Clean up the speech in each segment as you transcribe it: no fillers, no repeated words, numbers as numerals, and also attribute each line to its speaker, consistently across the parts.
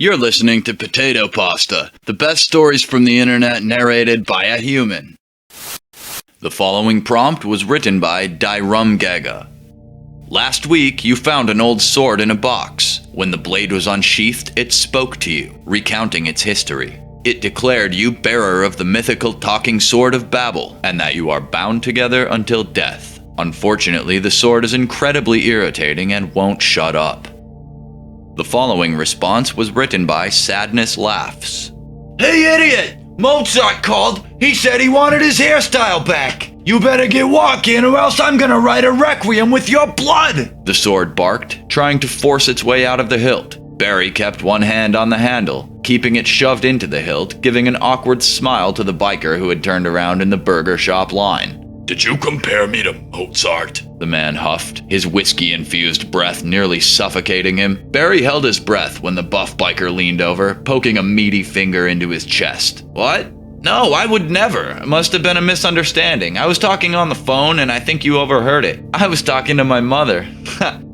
Speaker 1: You're listening to Potato Pasta, the best stories from the internet narrated by a human. The following prompt was written by DiRumgega. Last week, you found an old sword in a box. When the blade was unsheathed, it spoke to you, recounting its history. It declared you bearer of the mythical talking sword of Babel, and that you are bound together until death. Unfortunately, the sword is incredibly irritating and won't shut up. The following response was written by sadnesslaughs.
Speaker 2: Hey idiot! Mozart called. He said he wanted his hairstyle back. You better get walking or else I'm gonna write a requiem with your blood!
Speaker 1: The sword barked, trying to force its way out of the hilt. Barry kept one hand on the handle, keeping it shoved into the hilt, giving an awkward smile to the biker who had turned around in the burger shop line.
Speaker 3: Did you compare me to Mozart?
Speaker 1: The man huffed, his whiskey-infused breath nearly suffocating him. Barry held his breath when the buff biker leaned over, poking a meaty finger into his chest. What? No, I would never. It must have been a misunderstanding. I was talking on the phone and I think you overheard it. I was talking to my mother.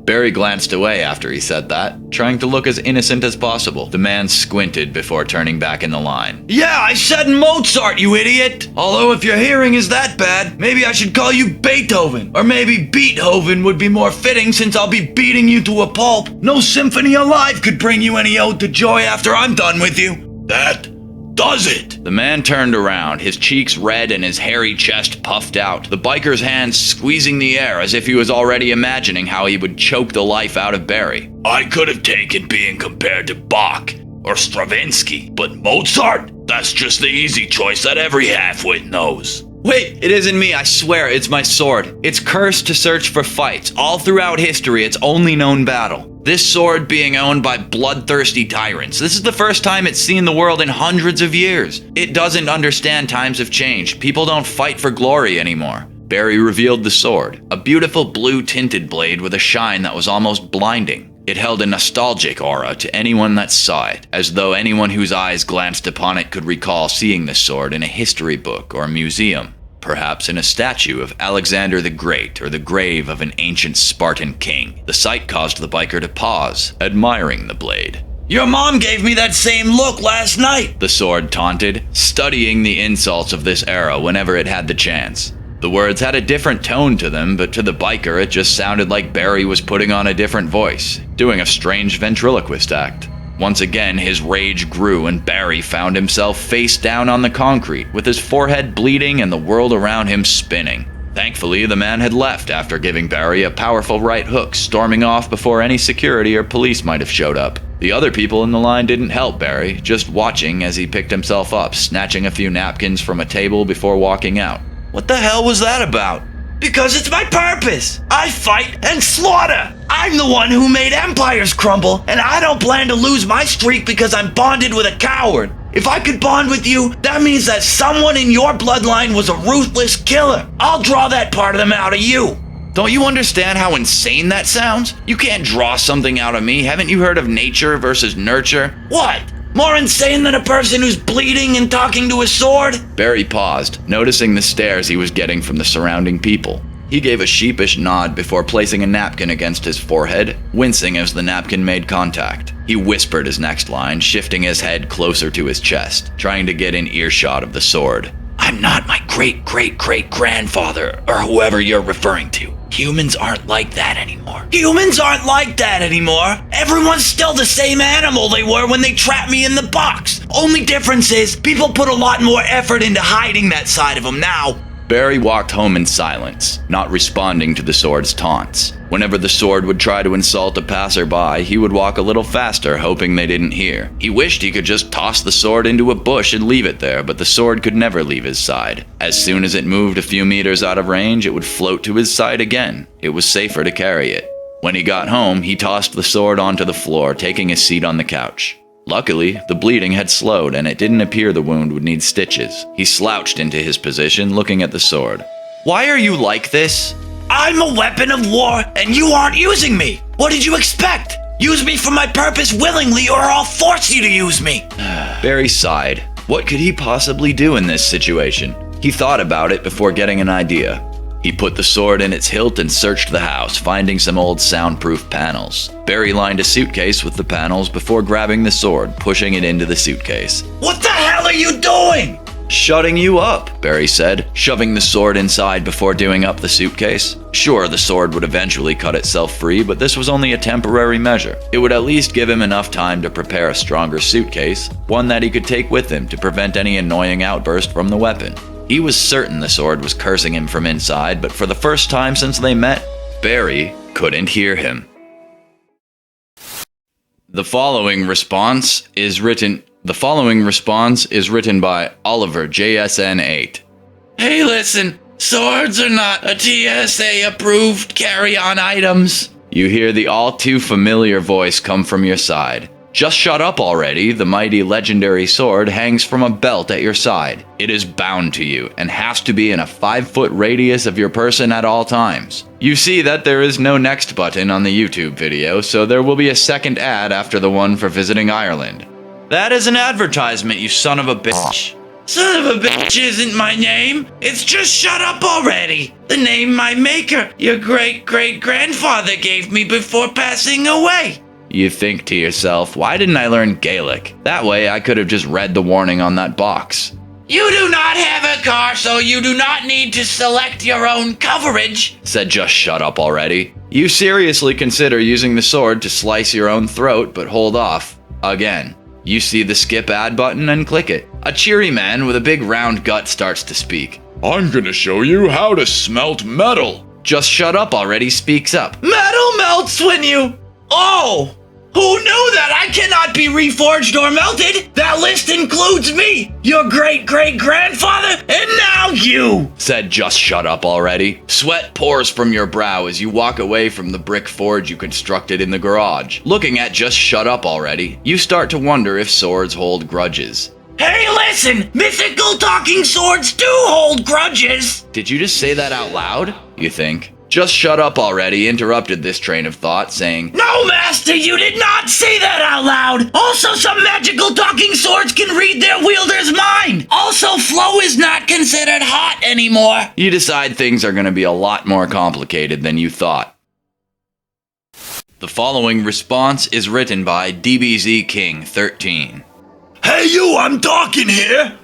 Speaker 1: Barry glanced away after he said that, trying to look as innocent as possible. The man squinted before turning back in the line.
Speaker 2: Yeah, I said Mozart, you idiot! Although if your hearing is that bad, maybe I should call you Beethoven. Or maybe Beethoven would be more fitting since I'll be beating you to a pulp. No symphony alive could bring you any ode to joy after I'm done with you.
Speaker 3: That does it!
Speaker 1: The man turned around, his cheeks red and his hairy chest puffed out, the biker's hands squeezing the air as if he was already imagining how he would choke the life out of Barry.
Speaker 3: I could have taken being compared to Bach or Stravinsky, but Mozart? That's just the easy choice that every half-wit knows.
Speaker 1: Wait, it isn't me, I swear, it's my sword. It's cursed to search for fights. All throughout history, its only known battle. This sword being owned by bloodthirsty tyrants. This is the first time it's seen the world in hundreds of years. It doesn't understand times have changed. People don't fight for glory anymore. Barry revealed the sword, a beautiful blue-tinted blade with a shine that was almost blinding. It held a nostalgic aura to anyone that saw it, as though anyone whose eyes glanced upon it could recall seeing the sword in a history book or museum. Perhaps in a statue of Alexander the Great or the grave of an ancient Spartan king. The sight caused the biker to pause, admiring the blade.
Speaker 2: Your mom gave me that same look last night,
Speaker 1: the sword taunted, studying the insults of this era whenever it had the chance. The words had a different tone to them, but to the biker it just sounded like Barry was putting on a different voice, doing a strange ventriloquist act. Once again, his rage grew and Barry found himself face down on the concrete, with his forehead bleeding and the world around him spinning. Thankfully, the man had left after giving Barry a powerful right hook, storming off before any security or police might have showed up. The other people in the line didn't help Barry, just watching as he picked himself up, snatching a few napkins from a table before walking out.
Speaker 2: What the hell was that about? Because it's my purpose. I fight and slaughter. I'm the one who made empires crumble, and I don't plan to lose my streak because I'm bonded with a coward. If I could bond with you, that means that someone in your bloodline was a ruthless killer. I'll draw that part of them out of you.
Speaker 1: Don't you understand how insane that sounds? You can't draw something out of me. Haven't you heard of nature versus nurture?
Speaker 2: What? More insane than a person who's bleeding and talking to a sword?
Speaker 1: Barry paused, noticing the stares he was getting from the surrounding people. He gave a sheepish nod before placing a napkin against his forehead, wincing as the napkin made contact. He whispered his next line, shifting his head closer to his chest, trying to get in earshot of the sword.
Speaker 2: I'm not my great-great-great-grandfather, or whoever you're referring to. Humans aren't like that anymore. Humans aren't like that anymore. Everyone's still the same animal they were when they trapped me in the box. Only difference is, people put a lot more effort into hiding that side of them now.
Speaker 1: Barry walked home in silence, not responding to the sword's taunts. Whenever the sword would try to insult a passerby, he would walk a little faster, hoping they didn't hear. He wished he could just toss the sword into a bush and leave it there, but the sword could never leave his side. As soon as it moved a few meters out of range, it would float to his side again. It was safer to carry it. When he got home, he tossed the sword onto the floor, taking a seat on the couch. Luckily, the bleeding had slowed and it didn't appear the wound would need stitches. He slouched into his position, looking at the sword. Why are you like this?
Speaker 2: I'm a weapon of war, and you aren't using me. What did you expect? Use me for my purpose willingly, or I'll force you to use me.
Speaker 1: Barry sighed. What could he possibly do in this situation? He thought about it before getting an idea. He put the sword in its hilt and searched the house, finding some old soundproof panels. Barry lined a suitcase with the panels before grabbing the sword, pushing it into the suitcase.
Speaker 2: What the hell are you doing?
Speaker 1: Shutting you up, Barry said, shoving the sword inside before doing up the suitcase. Sure, the sword would eventually cut itself free, but this was only a temporary measure. It would at least give him enough time to prepare a stronger suitcase, one that he could take with him to prevent any annoying outburst from the weapon. He was certain the sword was cursing him from inside, but for the first time since they met, Barry couldn't hear him. The following response is written by Oliver JSN8.
Speaker 3: Hey, listen, swords are not a TSA-approved carry-on items.
Speaker 1: You hear the all-too-familiar voice come from your side. Just shut up already. The mighty legendary sword hangs from a belt at your side. It is bound to you and has to be in a 5-foot radius of your person at all times. You see that there is no next button on the YouTube video, so there will be a second ad after the one for visiting Ireland. That is an advertisement, you son of a bitch.
Speaker 2: Son of a bitch isn't my name. It's just shut up already. The name my maker, your great-great-grandfather gave me before passing away.
Speaker 1: You think to yourself, why didn't I learn Gaelic? That way I could have just read the warning on that box.
Speaker 2: You do not have a car, so you do not need to select your own coverage,
Speaker 1: said Just Shut Up Already. You seriously consider using the sword to slice your own throat, but hold off. Again. You see the skip ad button and click it. A cheery man with a big round gut starts to speak.
Speaker 3: I'm gonna show you how to smelt metal.
Speaker 1: Just Shut Up Already speaks up.
Speaker 2: Metal melts when you... Oh! Who knew that I cannot be reforged or melted? That list includes me, your great-great-grandfather, and now you!
Speaker 1: Said Just Shut Up Already. Sweat pours from your brow as you walk away from the brick forge you constructed in the garage. Looking at Just Shut Up Already, you start to wonder if swords hold grudges.
Speaker 2: Hey, listen! Mythical talking swords do hold grudges!
Speaker 1: Did you just say that out loud? You think. Just Shut Up Already interrupted this train of thought, saying,
Speaker 2: No, Master, you did not say that out loud! Also, some magical talking swords can read their wielder's mind! Also, flow is not considered hot anymore!
Speaker 1: You decide things are going to be a lot more complicated than you thought. The following response is written by DBZ King 13.
Speaker 2: Hey you, I'm talking here!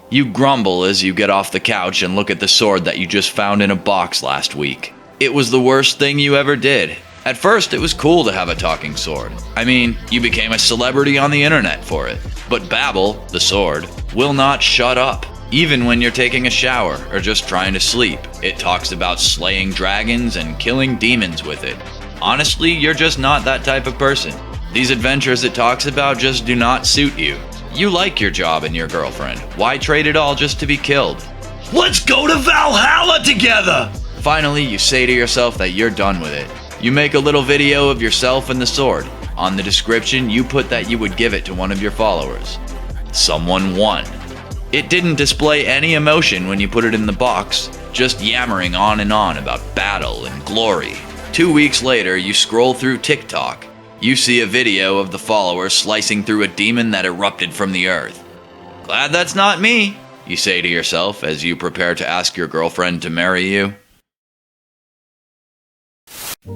Speaker 1: You grumble as you get off the couch and look at the sword that you just found in a box last week. It was the worst thing you ever did. At first, it was cool to have a talking sword. I mean, you became a celebrity on the internet for it. But Babel, the sword, will not shut up. Even when you're taking a shower or just trying to sleep, it talks about slaying dragons and killing demons with it. Honestly, you're just not that type of person. These adventures it talks about just do not suit you. You like your job and your girlfriend. Why trade it all just to be killed?
Speaker 2: Let's go to Valhalla together!
Speaker 1: Finally, you say to yourself that you're done with it. You make a little video of yourself and the sword. On the description, you put that you would give it to one of your followers. Someone won. It didn't display any emotion when you put it in the box, just yammering on and on about battle and glory. 2 weeks later, you scroll through TikTok. You see a video of the follower slicing through a demon that erupted from the earth. Glad that's not me, you say to yourself as you prepare to ask your girlfriend to marry you.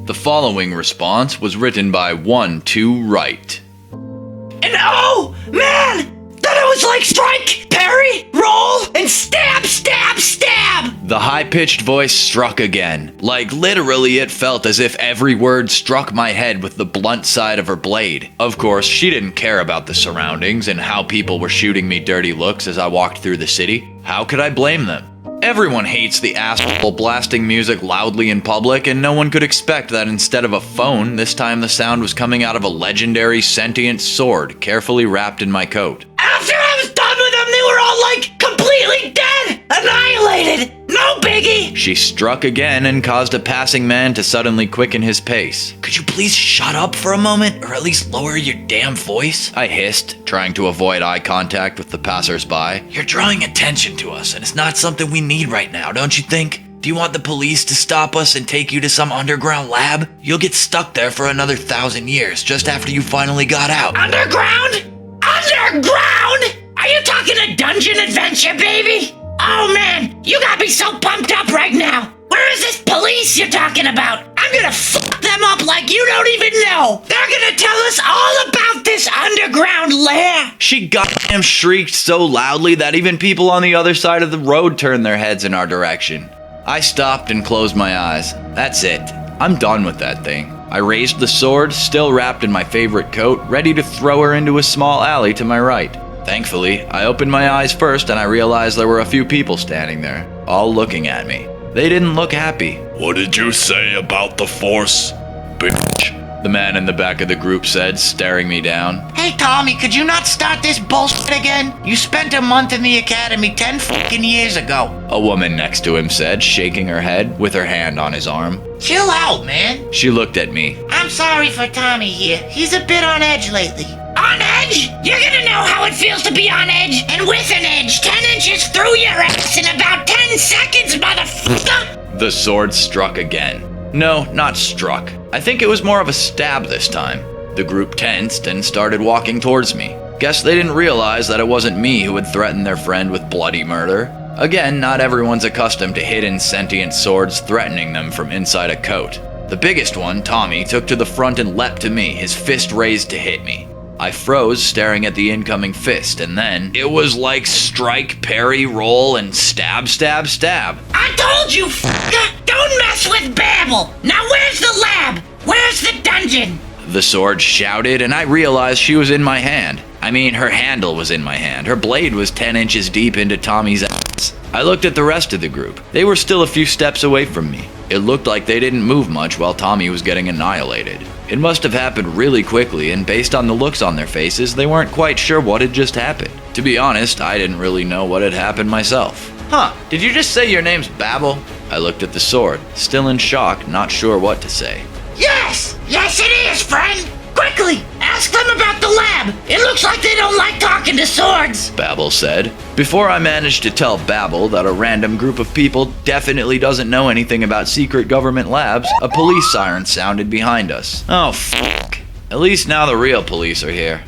Speaker 1: The following response was written by 12Right.
Speaker 2: And oh, man! Then it was like strike, parry, roll, and stab, stab, stab!
Speaker 1: The high-pitched voice struck again. Like literally it felt as if every word struck my head with the blunt side of her blade. Of course, she didn't care about the surroundings and how people were shooting me dirty looks as I walked through the city. How could I blame them? Everyone hates the asshole blasting music loudly in public, and no one could expect that instead of a phone, this time the sound was coming out of a legendary sentient sword carefully wrapped in my coat.
Speaker 2: After I was done with them, they were all like completely dead, annihilated, no biggie!
Speaker 1: She struck again and caused a passing man to suddenly quicken his pace.
Speaker 2: Could you please shut up for a moment, or at least lower your damn voice?
Speaker 1: I hissed, trying to avoid eye contact with the passers-by.
Speaker 2: You're drawing attention to us, and it's not something we need right now, don't you think? Do you want the police to stop us and take you to some underground lab? You'll get stuck there for another 1,000 years, just after you finally got out. Underground? Underground? Are you talking a dungeon adventure, baby? Oh man, you got me so pumped up right now. We're
Speaker 4: Where is this police you're talking about? I'm gonna fuck them up like you don't even know. They're gonna tell us all about this underground lair.
Speaker 1: She goddamn shrieked so loudly that even people on the other side of the road turned their heads in our direction. I stopped and closed my eyes. That's it. I'm done with that thing. I raised the sword, still wrapped in my favorite coat, ready to throw her into a small alley to my right. Thankfully, I opened my eyes first and I realized there were a few people standing there, all looking at me. They didn't look happy.
Speaker 3: What did you say about the Force, bitch?
Speaker 1: The man in the back of the group said, staring me down.
Speaker 4: Hey Tommy, could you not start this bullshit again? You spent a month in the academy 10 fucking years ago.
Speaker 1: A woman next to him said, shaking her head with her hand on his arm.
Speaker 4: Chill out, man.
Speaker 1: She looked at me.
Speaker 4: I'm sorry for Tommy here. He's a bit on edge lately. On edge? You're gonna know how it feels to be on edge. And with an edge 10 inches through your ass in about 10 seconds, motherfucker.
Speaker 1: The sword struck again. No, not struck. I think it was more of a stab this time. The group tensed and started walking towards me. Guess they didn't realize that it wasn't me who had threatened their friend with bloody murder. Again, not everyone's accustomed to hidden sentient swords threatening them from inside a coat. The biggest one, Tommy, took to the front and leapt to me, his fist raised to hit me. I froze, staring at the incoming fist, and then it was like strike, parry, roll, and stab, stab, stab.
Speaker 4: I told you, fucker! Don't mess with Babel! Now where's the lab? Where's the dungeon?
Speaker 1: The sword shouted, and I realized she was in my hand. I mean, her handle was in my hand. Her blade was 10 inches deep into Tommy's ass. I looked at the rest of the group. They were still a few steps away from me. It looked like they didn't move much while Tommy was getting annihilated. It must have happened really quickly, and based on the looks on their faces, they weren't quite sure what had just happened. To be honest, I didn't really know what had happened myself. Huh, did you just say your name's Babel? I looked at the sword, still in shock, not sure what to say.
Speaker 4: Yes! Yes it is, friend! Quickly! Ask them about the lab! It looks like they don't like talking to swords!
Speaker 1: Babel said. Before I managed to tell Babel that a random group of people definitely doesn't know anything about secret government labs, a police siren sounded behind us. Oh, fuck. At least now the real police are here.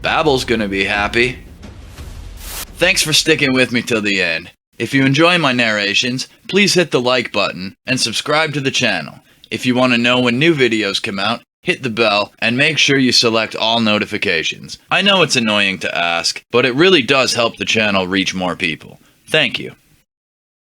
Speaker 1: Babel's gonna be happy. Thanks for sticking with me till the end. If you enjoy my narrations, please hit the like button and subscribe to the channel. If you want to know when new videos come out, hit the bell and make sure you select all notifications. I know it's annoying to ask, but it really does help the channel reach more people. Thank you.